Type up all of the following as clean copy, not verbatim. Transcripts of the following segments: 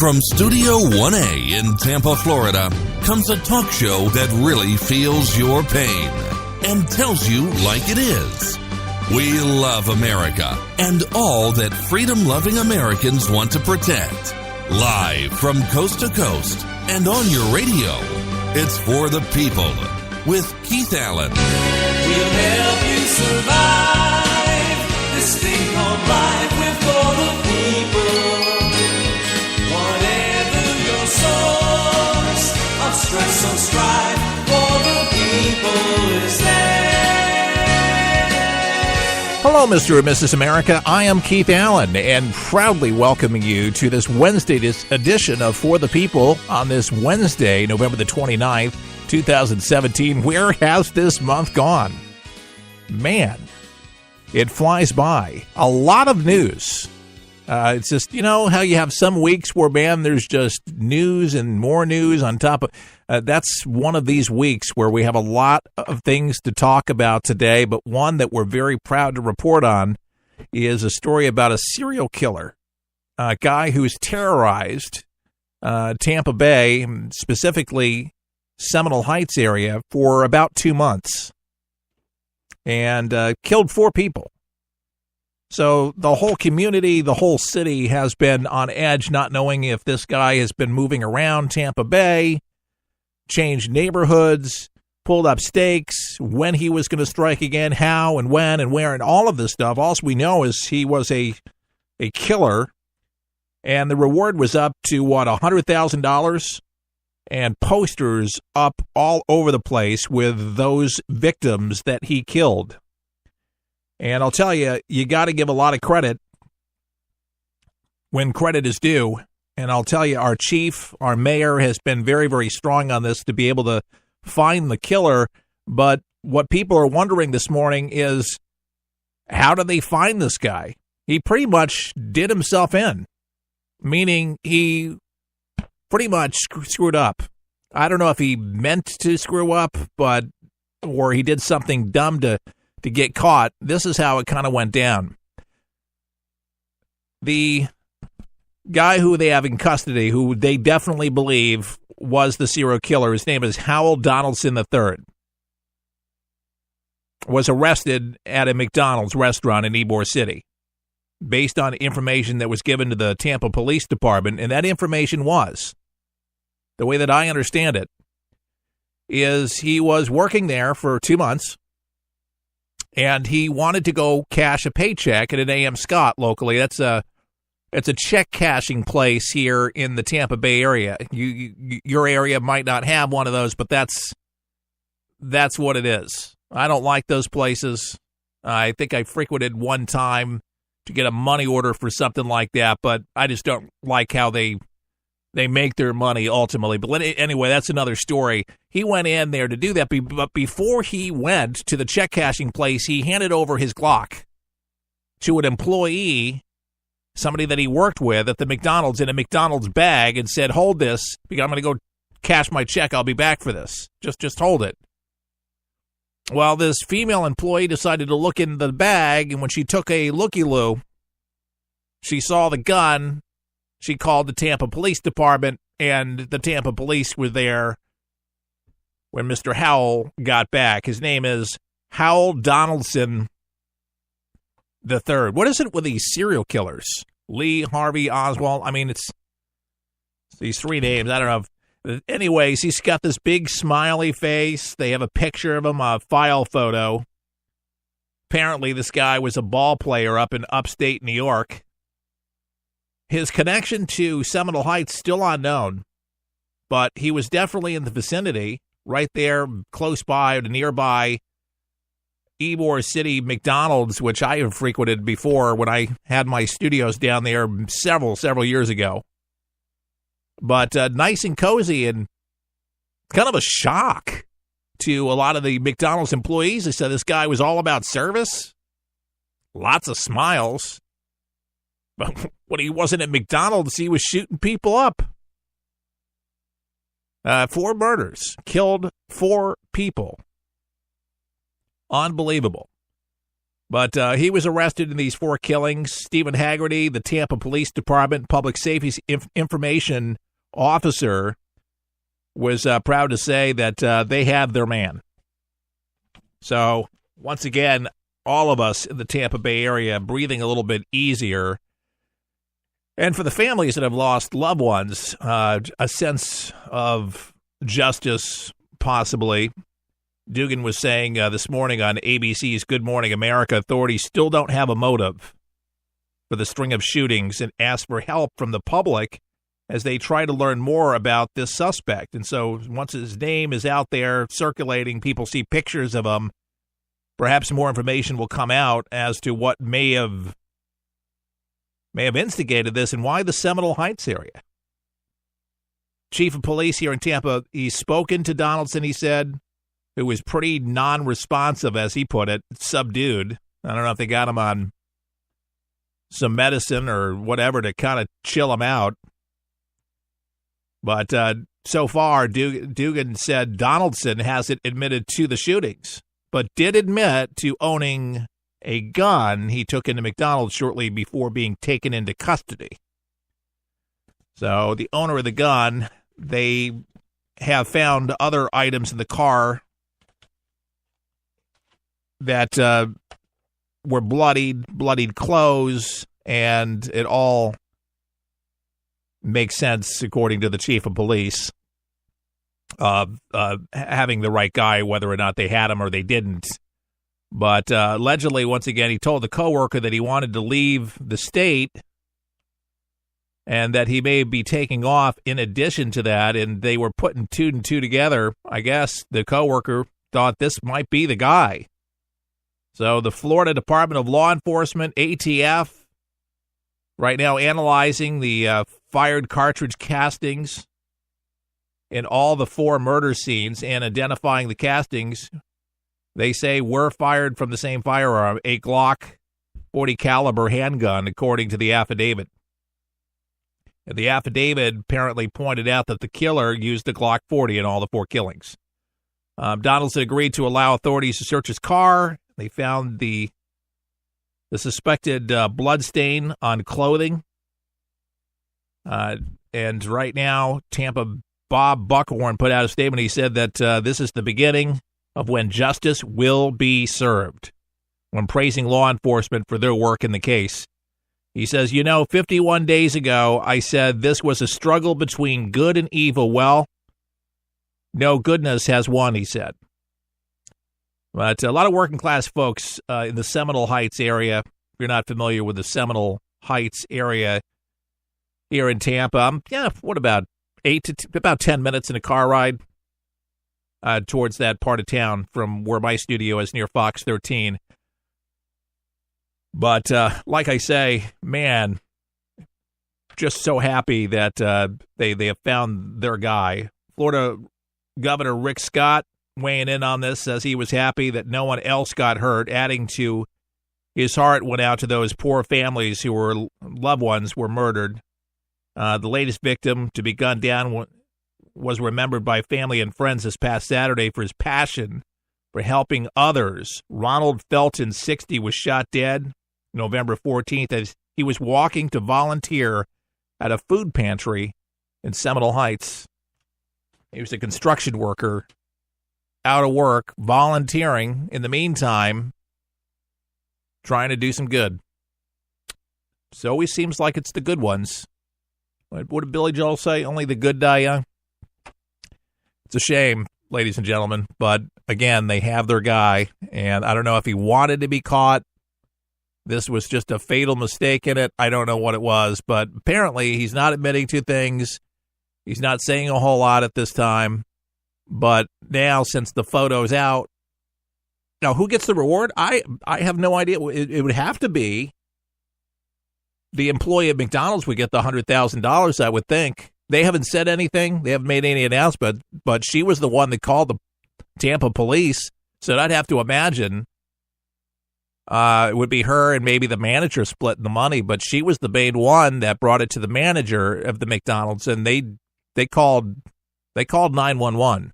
From Studio 1A in Tampa, Florida, comes a talk show that really feels your pain and tells you like it is. We love America and all that freedom-loving Americans want to protect. Live from coast to coast and on your radio, it's For the People with Keith Allen. We'll help you survive this thing called life. We're for the people. Whatever your source of stress or strife, for the people is there. Hello, Mr. and Mrs. America. I am Keith Allen, and proudly welcoming you to this Wednesday edition of For the People on this Wednesday, November the 29th, 2017. Where has this month gone? Man, it flies by. A lot of news. It's just, you know, how you have some weeks where, man, there's just news and more news on top of. That's one of these weeks where we have a lot of things to talk about today, but one that we're very proud to report on is a story about a serial killer, a guy who's terrorized Tampa Bay, specifically Seminole Heights area, for about 2 months and killed 4 people. So the whole community, the whole city has been on edge, not knowing if this guy has been moving around Tampa Bay, changed neighborhoods, pulled up stakes, when he was going to strike again, how and when and where, and all of this stuff. All we know is he was a killer, and the reward was up to, $100,000, and posters up all over the place with those victims that he killed. And I'll tell you, you got to give a lot of credit when credit is due. And I'll tell you, our chief, our mayor, has been very, very strong on this to be able to find the killer. But what people are wondering this morning is, how did they find this guy? He pretty much did himself in, meaning he pretty much screwed up. I don't know if he meant to screw up, or he did something dumb to get caught. This is how it kind of went down. The guy who they have in custody, who they definitely believe was the serial killer, his name is Howell Donaldson III, was arrested at a McDonald's restaurant in Ybor City based on information that was given to the Tampa Police Department. And that information was, the way that I understand it, is he was working there for 2 months, and he wanted to go cash a paycheck at an A.M. Scott locally. It's a check cashing place here in the Tampa Bay area. Your area might not have one of those, but that's what it is. I don't like those places. I think I frequented one time to get a money order for something like that, but I just don't like how they make their money ultimately. But anyway, that's another story. He went in there to do that, but before he went to the check cashing place, he handed over his Glock to an employee, somebody that he worked with at the McDonald's, in a McDonald's bag, and said, "Hold this, because I'm going to go cash my check. I'll be back for this. Just hold it." Well, this female employee decided to look in the bag, and when she took a looky-loo, she saw the gun. She called the Tampa Police Department, and the Tampa Police were there when Mr. Howell got back. His name is Howell Donaldson III. What is it with these serial killers? Lee, Harvey, Oswald. I mean, it's these 3 names. I don't know. Anyways, he's got this big smiley face. They have a picture of him, a file photo. Apparently, this guy was a ball player up in upstate New York. His connection to Seminole Heights still unknown, but he was definitely in the vicinity, right there, close by, to nearby Ybor City McDonald's, which I have frequented before when I had my studios down there several years ago. But nice and cozy, and kind of a shock to a lot of the McDonald's employees. They said this guy was all about service, lots of smiles. But when he wasn't at McDonald's, he was shooting people up. 4 murders, killed 4 people. Unbelievable. But he was arrested in these 4 killings. Stephen Haggerty, the Tampa Police Department Public Safety Information Officer, was proud to say that they have their man. So, once again, all of us in the Tampa Bay area breathing a little bit easier. And for the families that have lost loved ones, a sense of justice, possibly. Dugan was saying this morning on ABC's Good Morning America, authorities still don't have a motive for the string of shootings and ask for help from the public as they try to learn more about this suspect. And so once his name is out there circulating, people see pictures of him, perhaps more information will come out as to what may have instigated this and why the Seminole Heights area. Chief of Police here in Tampa, he's spoken to Donaldson, he said, who was pretty non-responsive, as he put it, subdued. I don't know if they got him on some medicine or whatever to kind of chill him out. But so far, Dugan said Donaldson hasn't admitted to the shootings, but did admit to owning a gun he took into McDonald's shortly before being taken into custody. So the owner of the gun, they have found other items in the car that were bloodied clothes, and it all makes sense, according to the chief of police, having the right guy, whether or not they had him or they didn't. But allegedly, once again, he told the coworker that he wanted to leave the state and that he may be taking off in addition to that, and they were putting 2 and 2 together. I guess the coworker thought this might be the guy. So the Florida Department of Law Enforcement, ATF, right now analyzing the fired cartridge castings in all the 4 murder scenes and identifying the castings. They say were fired from the same firearm, a Glock 40 caliber handgun, according to the affidavit. And the affidavit apparently pointed out that the killer used the Glock 40 in all the 4 killings. Donaldson agreed to allow authorities to search his car. They found the suspected blood stain on clothing. And right now, Tampa Bob Buckhorn put out a statement. He said that this is the beginning of when justice will be served, when praising law enforcement for their work in the case. He says, 51 days ago, I said this was a struggle between good and evil. Well, no, goodness has won, he said. But a lot of working class folks in the Seminole Heights area, if you're not familiar with the Seminole Heights area here in Tampa, about 10 minutes in a car ride towards that part of town from where my studio is near Fox 13. But like I say, man, just so happy that they have found their guy. Florida Governor Rick Scott weighing in on this says he was happy that no one else got hurt, adding to his heart went out to those poor families who were loved ones were murdered. The latest victim to be gunned down was remembered by family and friends this past Saturday for his passion for helping others. Ronald Felton, 60, was shot dead November 14th as he was walking to volunteer at a food pantry in Seminole Heights. He was a construction worker out of work, volunteering in the meantime, trying to do some good. So always seems like it's the good ones. What did Billy Joel say? Only the good die young? It's a shame, ladies and gentlemen. But again, they have their guy, and I don't know if he wanted to be caught. This was just a fatal mistake in it. I don't know what it was, but apparently he's not admitting to things. He's not saying a whole lot at this time. But now, since the photo's out, now who gets the reward? I have no idea. It would have to be the employee at McDonald's would get the $100,000, I would think. They haven't said anything. They haven't made any announcement, but she was the one that called the Tampa police. So I'd have to imagine it would be her and maybe the manager splitting the money, but she was the main one that brought it to the manager of the McDonald's, and they called 911.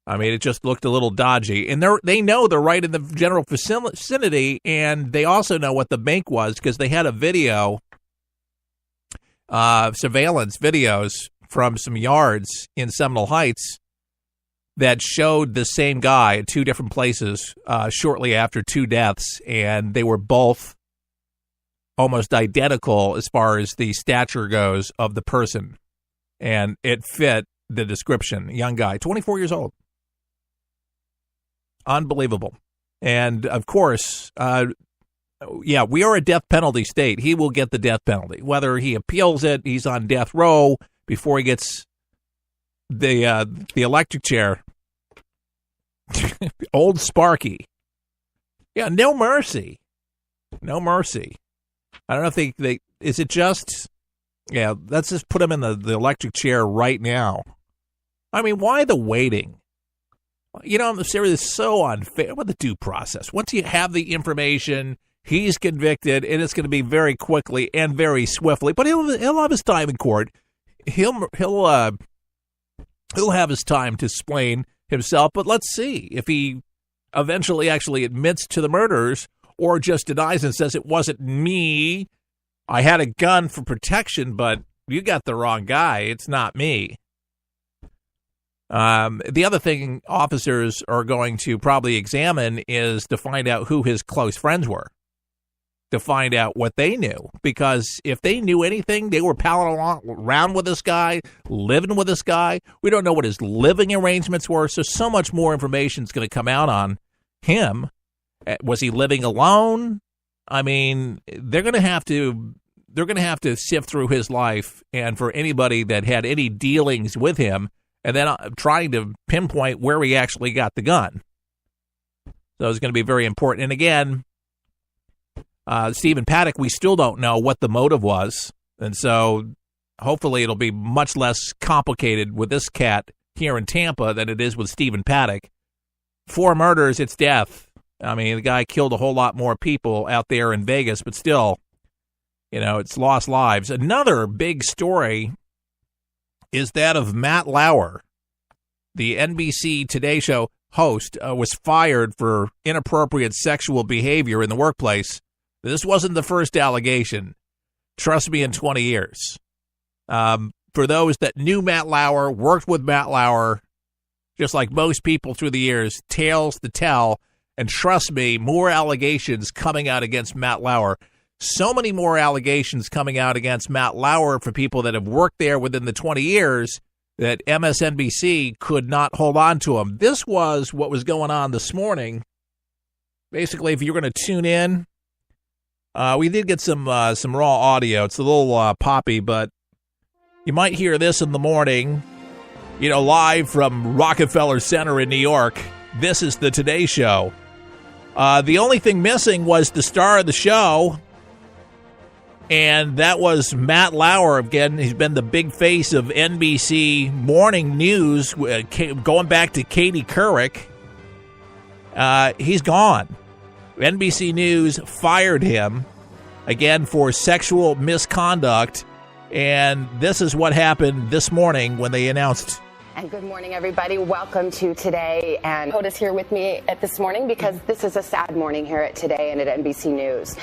I mean, it just looked a little dodgy. And they know they're right in the general vicinity, and they also know what the bank was because they had a video, surveillance videos from some yards in Seminole Heights that showed the same guy at two different places shortly after two deaths, and they were both almost identical as far as the stature goes of the person. And it fit the description. Young guy, 24 years old. Unbelievable. And, of course, we are a death penalty state. He will get the death penalty. Whether he appeals it, he's on death row before he gets the electric chair. Old Sparky. Yeah, no mercy. No mercy. I don't know if they is it just, let's just put him in the electric chair right now. I mean, why the waiting? You know, I'm serious, it's so unfair with the due process. Once you have the information, he's convicted, and it's going to be very quickly and very swiftly. But he'll have his time in court. He'll have his time to explain himself. But let's see if he eventually actually admits to the murders or just denies and says it wasn't me. I had a gun for protection, but you got the wrong guy. It's not me. The other thing officers are going to probably examine is to find out who his close friends were, to find out what they knew. Because if they knew anything, they were palling around with this guy, living with this guy. We don't know what his living arrangements were, so much more information is going to come out on him. Was he living alone? I mean, they're going to have to sift through his life, and for anybody that had any dealings with him, and then trying to pinpoint where he actually got the gun. So it's going to be very important. And again, Stephen Paddock, we still don't know what the motive was. And so hopefully it'll be much less complicated with this cat here in Tampa than it is with Stephen Paddock. 4 murders, it's death. I mean, the guy killed a whole lot more people out there in Vegas, but still, you know, it's lost lives. Another big story is that of Matt Lauer, the NBC Today Show host, was fired for inappropriate sexual behavior in the workplace. This wasn't the first allegation. Trust me, in 20 years. For those that knew Matt Lauer, worked with Matt Lauer, just like most people through the years, tales to tell. And trust me, more allegations coming out against Matt Lauer. So many more allegations coming out against Matt Lauer for people that have worked there within the 20 years that MSNBC could not hold on to him. This was what was going on this morning. Basically, if you're going to tune in, we did get some raw audio. It's a little poppy, but you might hear this in the morning, you know, live from Rockefeller Center in New York. This is the Today Show. The only thing missing was the star of the show, and that was Matt Lauer. Again, he's been the big face of NBC morning news, going back to Katie Couric. He's gone. NBC News fired him, again, for sexual misconduct. And this is what happened this morning when they announced. And good morning, everybody. Welcome to Today. And POTUS here with me at this morning because this is a sad morning here at Today and at NBC News.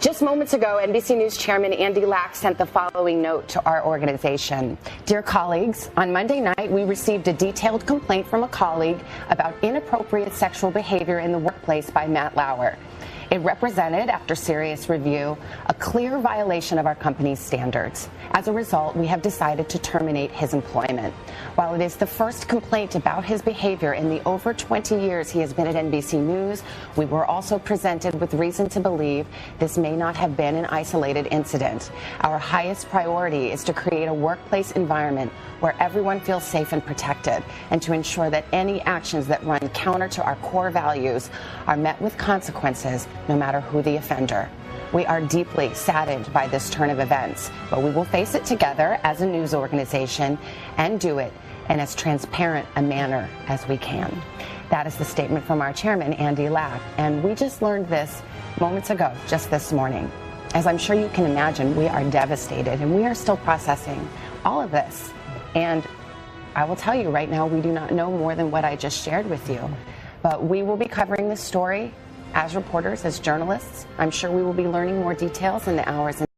Just moments ago, NBC News Chairman Andy Lack sent the following note to our organization. Dear colleagues, on Monday night, we received a detailed complaint from a colleague about inappropriate sexual behavior in the workplace by Matt Lauer. It represented, after serious review, a clear violation of our company's standards. As a result, we have decided to terminate his employment. While it is the first complaint about his behavior in the over 20 years he has been at NBC News, we were also presented with reason to believe this may not have been an isolated incident. Our highest priority is to create a workplace environment where everyone feels safe and protected, and to ensure that any actions that run counter to our core values are met with consequences, no matter who the offender. We are deeply saddened by this turn of events, but we will face it together as a news organization and do it in as transparent a manner as we can. That is the statement from our chairman, Andy Lack, and we just learned this moments ago, just this morning. As I'm sure you can imagine, we are devastated, and we are still processing all of this. And I will tell you right now, we do not know more than what I just shared with you. But we will be covering this story as reporters, as journalists. I'm sure we will be learning more details in the hours and